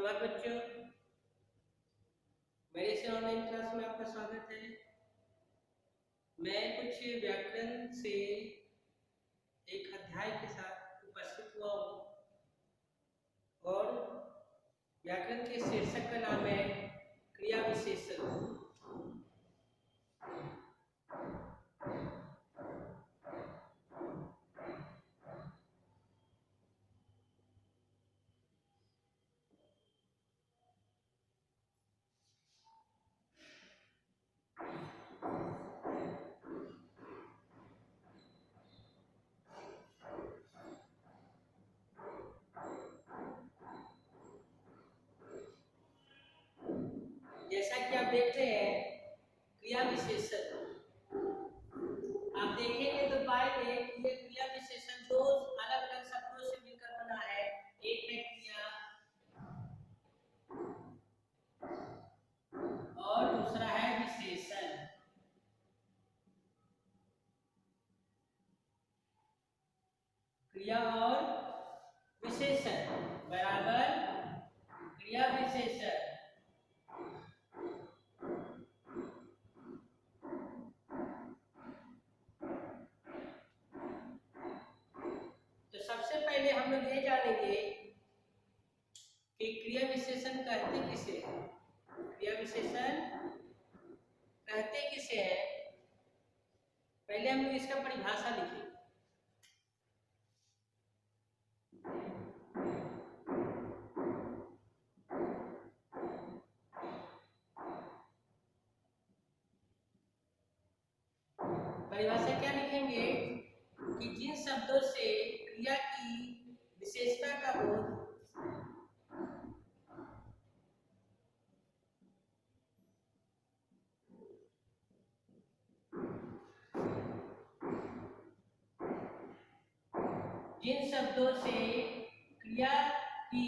सुप्रभात बच्चों, मेरे से ऑनलाइन क्लास में आपका स्वागत है। मैं कुछ व्याकरण से एक अध्याय के साथ उपस्थित हुआ हूँ और व्याकरण के शीर्षक का नाम है क्रिया विशेषण। जैसा कि आप देख रहे हैं क्रिया विशेषण, आप देखेंगे तो पाएंगे कि ये क्रिया विशेषण दो अलग अलग शब्दों से मिलकर बना है। एक है क्रिया और दूसरा है विशेषण। क्रिया और विशेषण बराबर क्रिया विशेषण। तो सबसे पहले हम लोग ये जानेंगे कि क्रिया विशेषण कहते किसे हैं। क्रिया विशेषण कहते किसे हैं, पहले हम लोग इसका परिभाषा लिखेंगे। परिभाषा क्या लिखेंगे कि जिन शब्दों से क्रिया की विशेषता का बोध जिन शब्दों से क्रिया की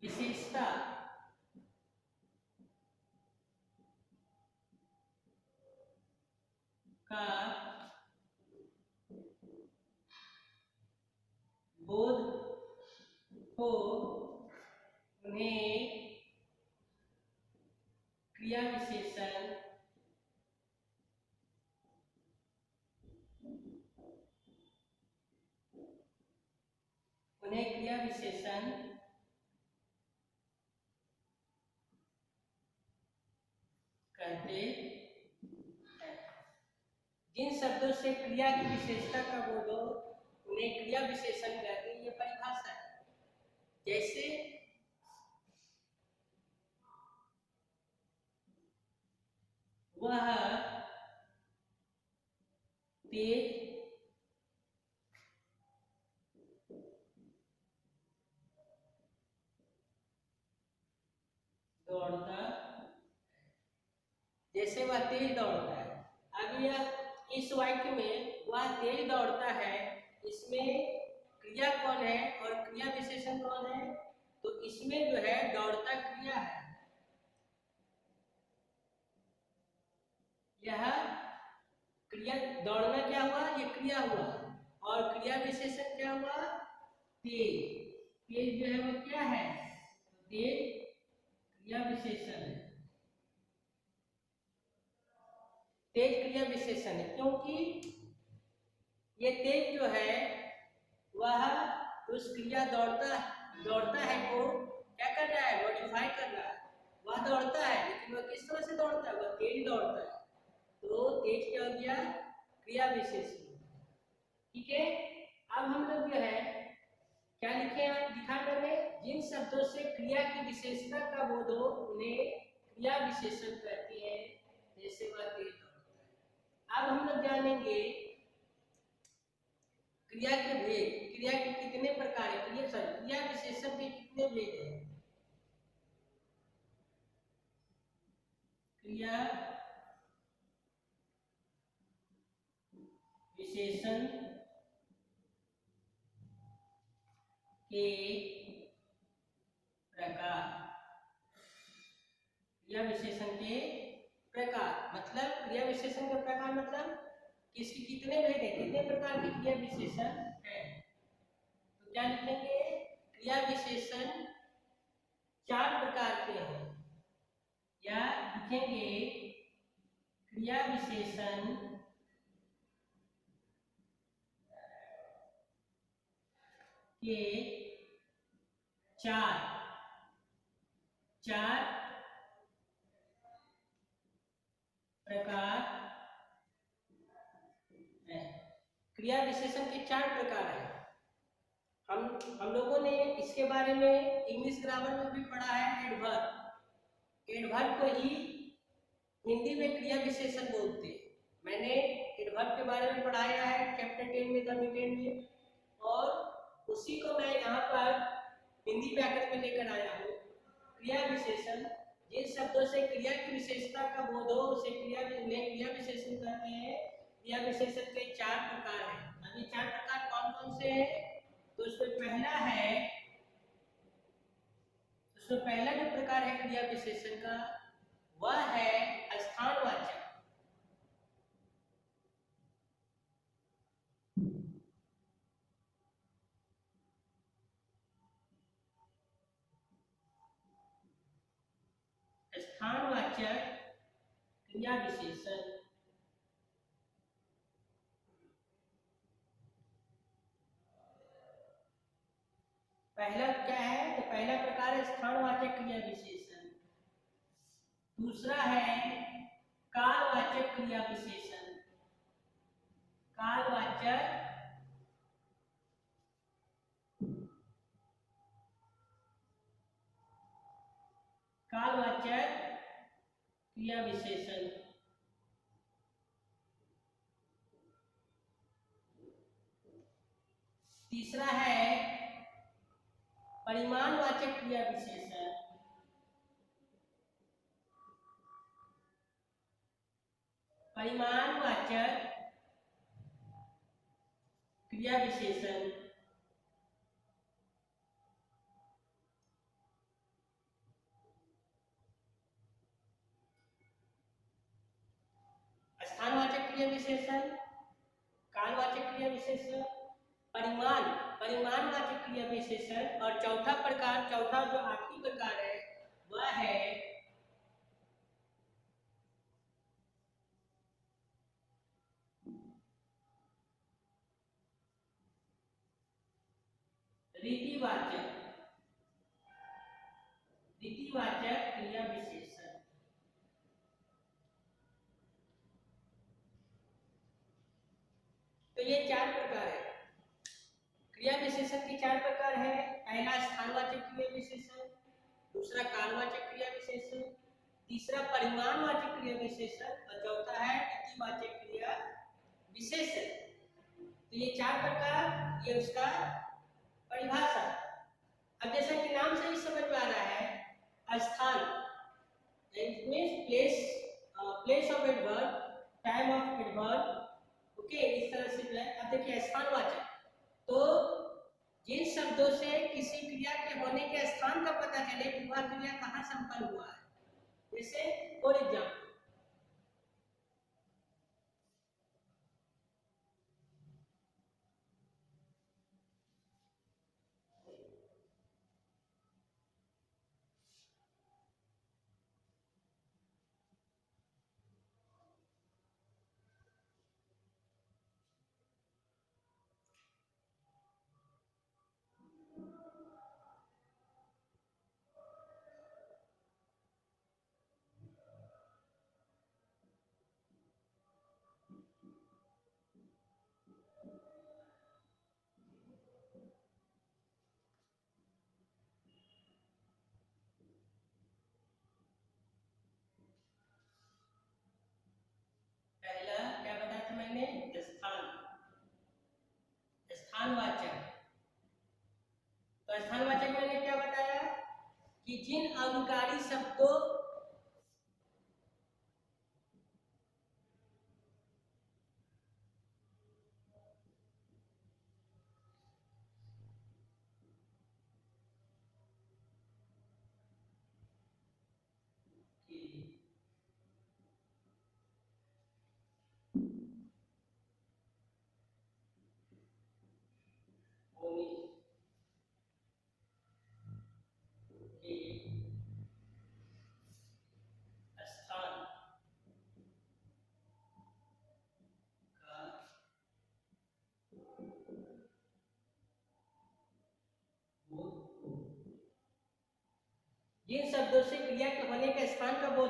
विशेषता का बोध हो उन्हें क्रिया विशेषण कहते हैं। जिन शब्दों से क्रिया की विशेषता का बोध हो उन्हें क्रिया विशेषण कहते हैं। ये परिभाषा है। जैसे वह तेज दौड़ता, जैसे वह तेज दौड़ता है। अब यह इस वाक्य में वह तेज दौड़ता है, इसमें क्रिया कौन है और क्रिया विशेषण कौन है? तो इसमें जो है दौड़ता क्रिया है। यह क्रिया दौड़ना क्या हुआ? ये क्रिया हुआ और क्रिया विशेषण क्या हुआ? तेज। तेज जो है वो क्या है? तेज क्रिया विशेषण है। तेज क्रिया विशेषण है क्योंकि ये तेज जो है वह उस क्रिया दौड़ता है को क्या कर रहा है? मॉडिफाई कर रहा है। वह दौड़ता है लेकिन वह किस तरह से दौड़ता है? वह तेज दौड़ता है। तो तेज क्या हो गया? क्रिया विशेषण। ठीक है। अब हम लोग जो है क्या लिखे दिखा मैंने, जिन शब्दों से क्रिया की विशेषता का बोध हो उन्हें क्रिया विशेषण कहते हैं। जैसे वह तेज दौड़ता है। अब हम लोग जानेंगे क्रिया के भेद। क्रिया के कितने प्रकार है? क्रिया विशेषण के कितने भेद हैं? क्रिया विशेषण के प्रकार। क्रिया विशेषण के प्रकार मतलब क्रिया विशेषण के प्रकार मतलब इसके कितने भेद हैं, कितने प्रकार के क्रिया विशेषण है। तो क्या लिखेंगे? क्रिया विशेषण 4 प्रकार के हैं, या लिखेंगे क्रिया विशेषण के चार प्रकार है। क्रिया विशेषण के 4 प्रकार है। हम लोगों ने इसके बारे में इंग्लिश ग्रामर में भी पढ़ा है। एडवर्ब को ही हिंदी में क्रिया विशेषण बोलते हैं। मैंने एडवर्ब के बारे में पढ़ाया है चैप्टर 10 में, द मीटेन में, और उसी को मैं यहाँ पर हिंदी व्याकरण में लेकर आया हूँ। क्रिया विशेषण, जिन शब्दों से क्रिया की विशेषता का बोध हो उसे क्रिया विशेषण कहते हैं। क्रिया विशेषण के 4 प्रकार हैं। अभी 4 प्रकार कौन कौन से हैं? तो उसमें पहला जो प्रकार है क्रिया विशेषण का, वह है स्थानवाचक। स्थानवाचक क्रिया विशेषण। पहला क्या है? तो पहला प्रकार है स्थानवाचक क्रिया विशेषण। दूसरा है कालवाचक क्रिया विशेषण। कालवाचक क्रिया विशेषण। तीसरा है परिमाणवाचक क्रिया विशेषण। परिमाणवाचक क्रिया विशेषण। स्थानवाचक क्रिया विशेषण, कालवाचक क्रिया विशेषण, परिमाणवाचक क्रिया विशेषण, और चौथा जो आखिरी प्रकार है वह है रीतिवाचक क्रिया विशेषण। तो ये 4 प्रकार है। क्रिया विशेषण के 4 प्रकार है। पहला स्थानवाचक क्रिया विशेषण, दूसरा कालवाचक क्रिया विशेषण, तीसरा परिमाणवाचक क्रिया विशेषण, और चौथा है रीतिवाचक क्रिया विशेषण। तो ये 4 प्रकार, ये उसका परिभाषा। अब जैसा कि नाम से ही समझ में आ रहा है, स्थान place of adverb, time of adverb, okay, इस तरह से जो है। अब देखिए स्थानवाचक, तो जिन शब्दों से किसी क्रिया के होने के स्थान का पता चले कि वह क्रिया कहाँ संपन्न हुआ है। जैसे फॉर एग्जाम्पल, पहला क्या बताया था मैंने? स्थानवाचक। तो स्थानवाचक मैंने क्या बताया कि जिन अनुकारी शब्दों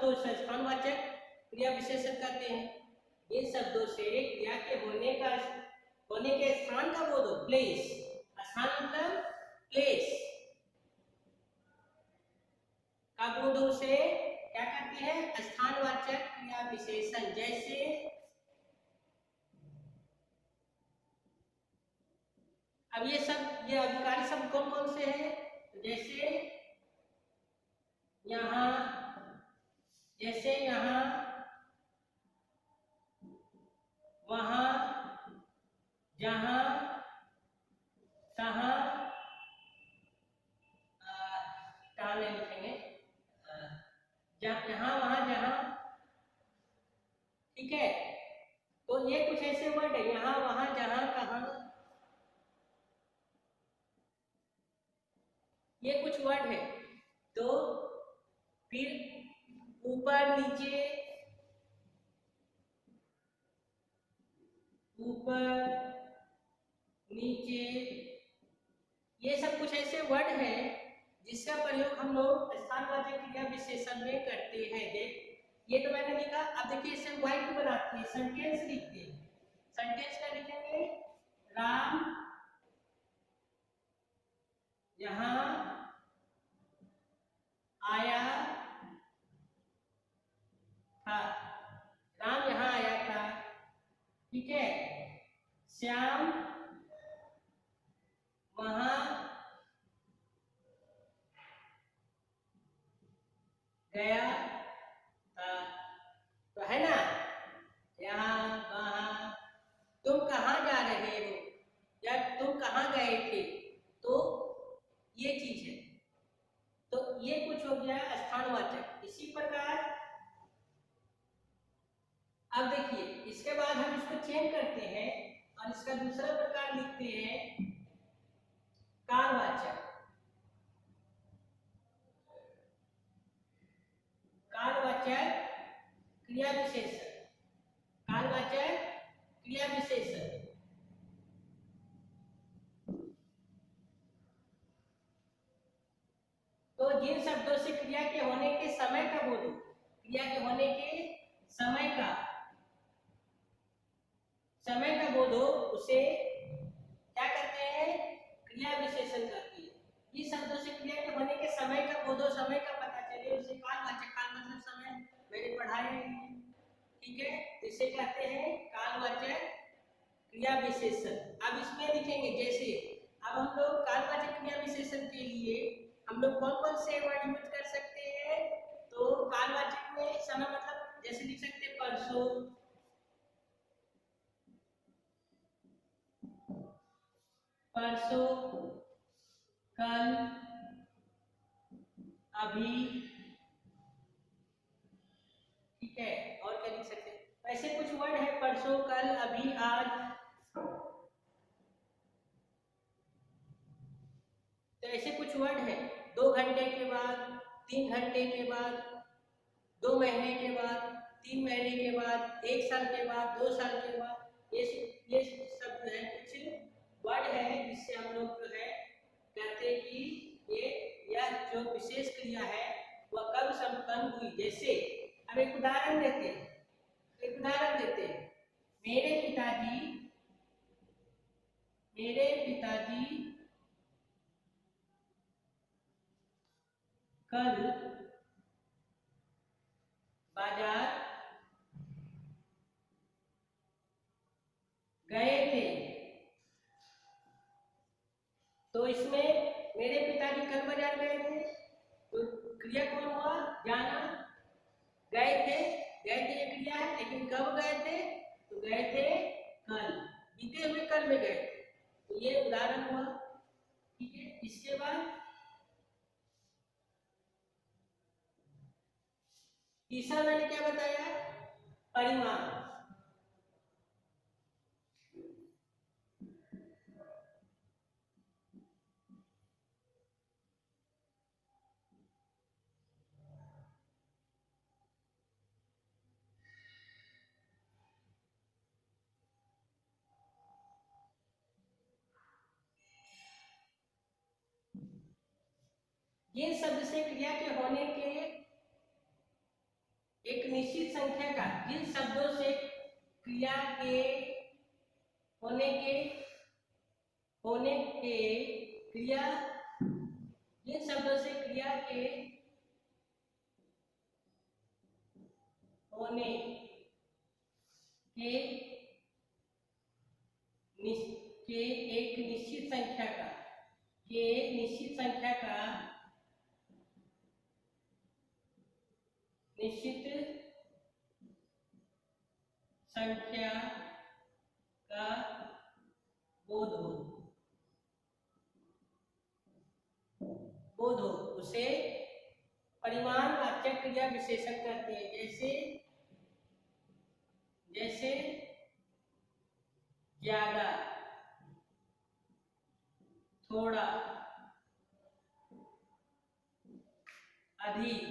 बोधो उसे स्थानवाचक क्रिया विशेषण कहते हैं। इन शब्दों से क्रिया के होने के स्थान का बोध हो, प्लेस, स्थान मतलब प्लेस का बोध उसे क्या कहते हैं, स्थानवाचक क्रिया विशेषण। जैसे अब ये अधिकारी शब्द कौन कौन से हैं, तो जैसे यहाँ, वहां, जहां, तहां, कहाँ नहीं लिखेंगे, यहाँ, वहां, जहां, ठीक है। तो ये कुछ ऐसे वर्ड है, यहाँ, वहां, जहां, कहां, ये कुछ वर्ड है। तो फिर ऊपर नीचे, ये सब कुछ ऐसे वर्ड है जिसका प्रयोग हम लोग स्थानवाचक क्रिया विशेषण में करते हैं। देख ये तो मैंने लिखा, अब देखिए इसे वाक्य बनाते हैं, सेंटेंस लिखते हैं। सेंटेंस का लिखेंगे, राम यहाँ आया था, राम यहाँ आया था, ठीक है। श्याम वहां गया था, तो है ना, यहाँ वहां। तुम कहाँ जा रहे हो या तुम कहाँ गए थे, तो ये चीज है। तो ये कुछ हो गया स्थानवाचक। इसी प्रकार अब देखिए, इसके बाद हम इसको चेंज करते हैं और इसका दूसरा प्रकार लिखते हैं कालवाचक। कालवाचक क्रिया विशेषण, कालवाचक क्रिया विशेषण। तो जिन शब्दों से क्रिया के होने के समय का बोध हो, क्रिया के होने के समय का बोध हो, उसे क्या कहते हैं, क्रिया विशेषण कहते हैं। इस शब्दों से क्रिया के होने के समय का बोध हो, समय का पता चले, उसे कालवाचक, काल मतलब समय, मैंने पढ़ाया है, ठीक है। इसे कहते हैं कालवाचक क्रिया विशेषण। अब इसमें लिखेंगे, जैसे अब हम लोग कालवाचक क्रिया विशेषण के लिए हम लोग कौन कौन से वर्ड यूज कर सकते हैं, तो कालवाचक में समय मतलब जैसे लिख सकते हैं परसों, कल, अभी, ठीक है। और क्या लिख सकते हैं, ऐसे कुछ वर्ड है, परसों, कल, अभी, आज। तो ऐसे कुछ वर्ड है, 2 घंटे के बाद, 3 घंटे के बाद, 2 महीने के बाद, 3 महीने के बाद, 1 साल के बाद, 2 साल के बाद। ये सब जो है कुछ वर्ड है जिससे हम लोग जो है कहते हैं कि यह जो विशेष क्रिया है वह कब संपन्न हुई। जैसे अब एक उदाहरण देते हैं, मेरे पिताजी कल बाजार गए थे। तो इसमें मेरे पिताजी कल बाजार गए थे, तो क्रिया कौन हुआ, जाना। गए थे ये क्रिया है, लेकिन कब गए थे, तो गए थे कल, बीते हुए कल में गए थे। तो ये उदाहरण हुआ, ठीक है। इसके बाद तीसरा मैंने क्या बताया, परिमाण। जिन शब्द से क्रिया के होने के संख्या का जिन शब्दों से क्रिया के होने के क्रिया जिन शब्दों से क्रिया के होने के एक निश्चित संख्या का निश्चित संख्या का बोध हो उसे परिमाणवाचक क्रिया विशेषण कहते हैं। जैसे ज्यादा, थोड़ा, अधिक।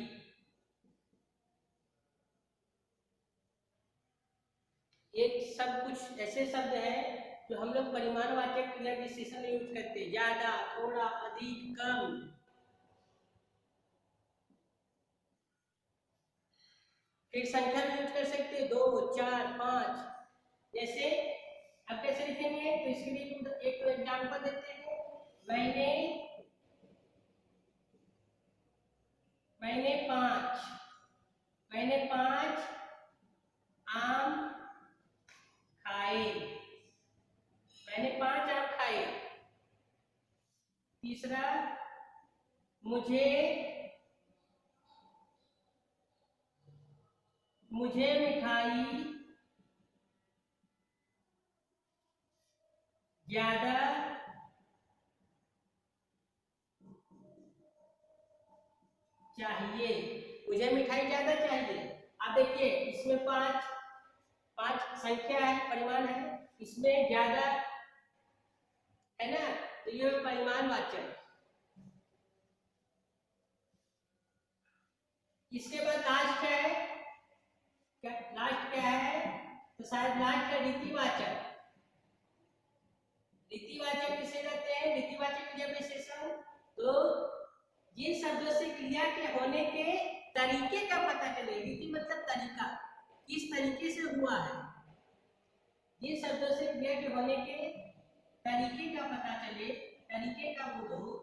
एक सब कुछ ऐसे शब्द हैं जो हम लोग परिमाणवाचक क्रिया विशेषण में यूज करते हैं। ज्यादा, थोड़ा, अधिक, कम। फिर संख्या में यूज कर सकते हैं 2, 4, 5। जैसे अब कैसे लिखेंगे, तो इसके लिए एक एग्जांपल देते हैं। मैंने 5 आम खाए। मैंने 5 आम खाए। तीसरा, मुझे मिठाई ज्यादा चाहिए। मुझे मिठाई ज्यादा चाहिए। अब देखिए इसमें 5 संख्या है, परिमाण है, इसमें ज्यादा है ना, तो ये परिमाणवाचक। इसके बाद लास्ट क्या है, लास्ट क्या है, तो शायद लास्ट है रीतिवाचक। रीतिवाचक किसे कहते हैं, रीतिवाचक क्रिया विशेषण। तो जिन शब्दों से क्रिया के होने के तरीके का पता चले। रीति मतलब तरीका, किस तरीके से हुआ है। जिन शब्दों से क्रिया के होने के तरीके का पता चले, तरीके का बोध हो,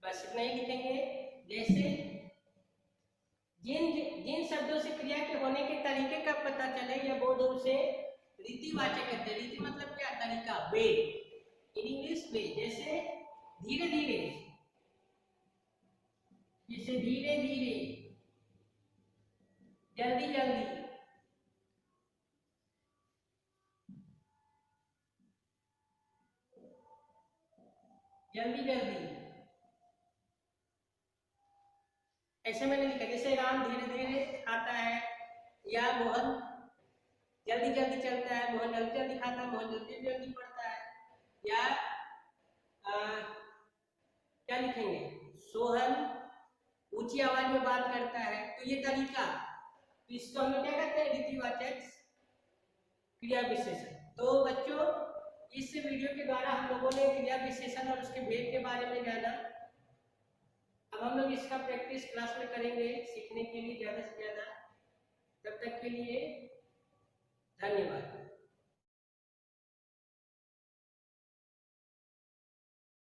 बस इतना ही लिखेंगे। जैसे जिन शब्दों से क्रिया के होने के तरीके का पता चले या बोध हो, उसे रीतिवाचक कहते हैं। रीति मतलब क्या, तरीका, वे, इन इंग्लिश वे। जैसे धीरे धीरे, जैसे धीरे धीरे, जल्दी जल्दी, जल्दी जल्दी। ऐसे मैंने लिखा, जैसे राम धीरे धीरे खाता है, या मोहन जल्दी जल्दी चलता है, मोहन जल्दी जल्दी खाता है, मोहन जल्दी जल्दी पढ़ता है। या क्या लिखेंगे, सोहन ऊंची आवाज में बात करता है। तो ये तरीका, तो इसको हम लोग क्या कहते हैं, रीतिवाचक क्रिया विशेषण। तो बच्चों, इस वीडियो के द्वारा हम लोगों ने क्रिया विशेषण और उसके भेद के बारे में जाना। अब हम लोग इसका प्रैक्टिस क्लास में करेंगे सीखने के लिए ज्यादा से ज्यादा। तब तक के लिए धन्यवाद।